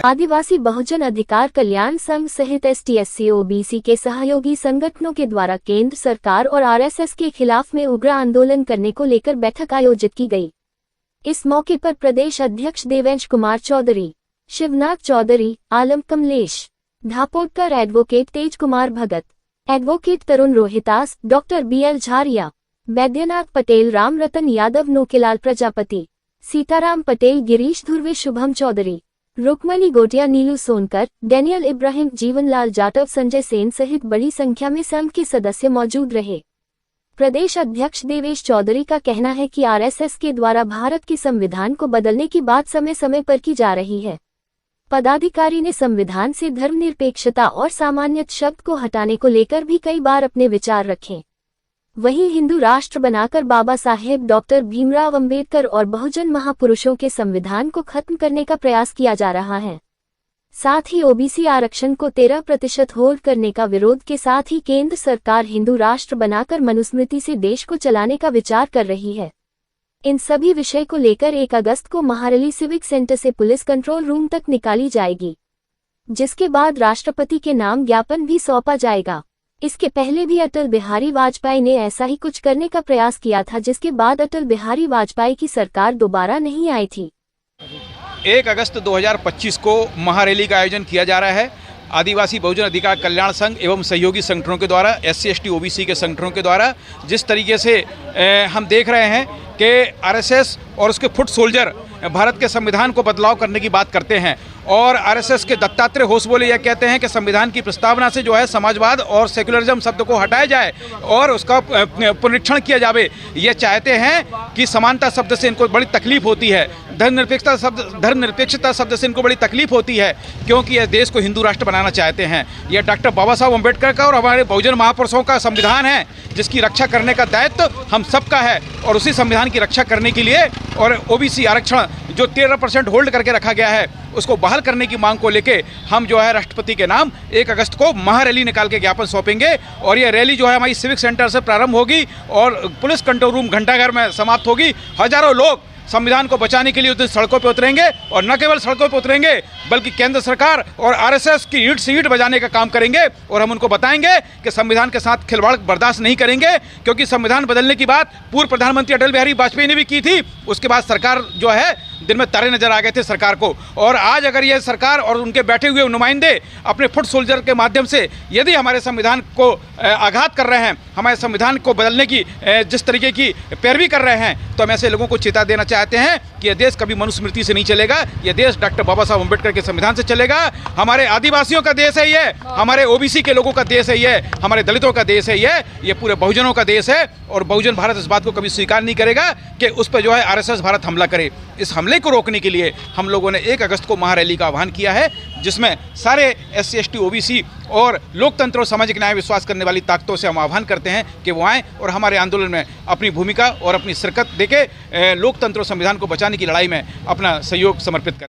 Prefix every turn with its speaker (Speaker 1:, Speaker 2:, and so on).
Speaker 1: आदिवासी बहुजन अधिकार कल्याण संघ सहित ST/SC/OBC के सहयोगी संगठनों के द्वारा केंद्र सरकार और RSS के खिलाफ में उग्र आंदोलन करने को लेकर बैठक आयोजित की गई। इस मौके पर प्रदेश अध्यक्ष देवेंश कुमार चौधरी, शिवनाथ चौधरी, आलम कमलेश, धापोटकर, एडवोकेट तेज कुमार भगत, एडवोकेट तरुण रोहितास, डॉक्टर BL झारिया, बैद्यनाथ पटेल, राम रतन यादव, नोकेलाल प्रजापति, सीताराम पटेल, गिरीश धुर्वे, शुभम चौधरी, रुक्मणी गोटिया, नीलू सोनकर, डैनियल इब्राहिम, जीवनलाल जाटव, संजय सेन सहित बड़ी संख्या में संघ के सदस्य मौजूद रहे। प्रदेश अध्यक्ष देवेश चौधरी का कहना है कि RSS के द्वारा भारत के संविधान को बदलने की बात समय समय पर की जा रही है। पदाधिकारी ने संविधान से धर्मनिरपेक्षता और सामान्यत शब्द को हटाने को लेकर भी कई बार अपने विचार रखे। वहीं हिंदू राष्ट्र बनाकर बाबा साहेब डॉक्टर भीमराव अंबेडकर और बहुजन महापुरुषों के संविधान को खत्म करने का प्रयास किया जा रहा है। साथ ही OBC आरक्षण को 13% होल्ड करने का विरोध के साथ ही केंद्र सरकार हिंदू राष्ट्र बनाकर मनुस्मृति से देश को चलाने का विचार कर रही है। इन सभी विषय को लेकर 1 अगस्त को महारली सिविक सेंटर से पुलिस कंट्रोल रूम तक निकाली जाएगी, जिसके बाद राष्ट्रपति के नाम ज्ञापन भी सौंपा जाएगा। इसके पहले भी अटल बिहारी वाजपेयी ने ऐसा ही कुछ करने का प्रयास किया था, जिसके बाद अटल बिहारी वाजपेयी की सरकार दोबारा नहीं आई थी।
Speaker 2: 1 अगस्त 2025 को महारैली का आयोजन किया जा रहा है। आदिवासी बहुजन अधिकार कल्याण संघ एवं सहयोगी संगठनों के द्वारा, SC/ST/OBC के संगठनों के द्वारा जिस तरीके से हम देख रहे हैं कि RSS और उसके फुट सोल्जर भारत के संविधान को बदलाव करने की बात करते हैं और RSS के दत्तात्रेय होसबोले यह कहते हैं कि संविधान की प्रस्तावना से जो है समाजवाद और सेकुलरिज्म शब्द को हटाया जाए और उसका पुनरीक्षण किया जावे। ये चाहते हैं कि समानता शब्द से इनको बड़ी तकलीफ होती है, धर्मनिरपेक्षता शब्द से इनको बड़ी तकलीफ होती है, क्योंकि यह देश को हिंदू राष्ट्र बनाना चाहते हैं। यह डॉक्टर बाबा साहब अम्बेडकर का और हमारे बहुजन महापुरुषों का संविधान है, जिसकी रक्षा करने का दायित्व हम सबका है और उसी संविधान की रक्षा करने के लिए और OBC आरक्षण जो 13% होल्ड करके रखा गया है उसको बहाल करने की मांग को लेके हम जो है राष्ट्रपति के नाम 1 अगस्त को महारैली निकाल के ज्ञापन सौंपेंगे और ये रैली जो है हमारी सिविक सेंटर से प्रारंभ होगी और पुलिस कंट्रोल रूम घंटाघर में समाप्त होगी। हजारों लोग संविधान को बचाने के लिए उस दिन सड़कों पे उतरेंगे और न केवल सड़कों पे उतरेंगे बल्कि केंद्र सरकार और RSS की ईंट से ईंट बजाने का काम करेंगे और हम उनको बताएंगे कि संविधान के साथ खिलवाड़ बर्दाश्त नहीं करेंगे, क्योंकि संविधान बदलने की बात पूर्व प्रधानमंत्री अटल बिहारी वाजपेयी ने भी की थी। उसके बाद सरकार जो है दिन में तारे नजर आ गए थे सरकार को, और आज अगर ये सरकार और उनके बैठे हुए नुमाइंदे अपने फुट सोल्जर के माध्यम से यदि हमारे संविधान को आघात कर रहे हैं, हमारे संविधान को बदलने की जिस तरीके की पैरवी कर रहे हैं, तो हम ऐसे लोगों को चेता देना चाहते हैं कि यह देश कभी मनुस्मृति से नहीं चलेगा। यह देश डॉक्टर बाबा साहब अम्बेडकर के संविधान से चलेगा। हमारे आदिवासियों का देश है ये, हमारे OBC के लोगों का देश है ये, हमारे दलितों का देश है ये पूरे बहुजनों का देश है और बहुजन भारत इस बात को कभी स्वीकार नहीं करेगा कि उस पर जो है RSS भारत हमला करे। इस हमले को रोकने के लिए हम लोगों ने 1 अगस्त को महारैली का आह्वान किया है, जिसमें सारे SC/ST/OBC और लोकतंत्र और सामाजिक न्याय विश्वास करने वाली ताकतों से हम आह्वान करते हैं कि वो आएँ और हमारे आंदोलन में अपनी भूमिका और अपनी शिरकत देके लोकतंत्र और संविधान को बचाने की लड़ाई में अपना सहयोग समर्पित करें।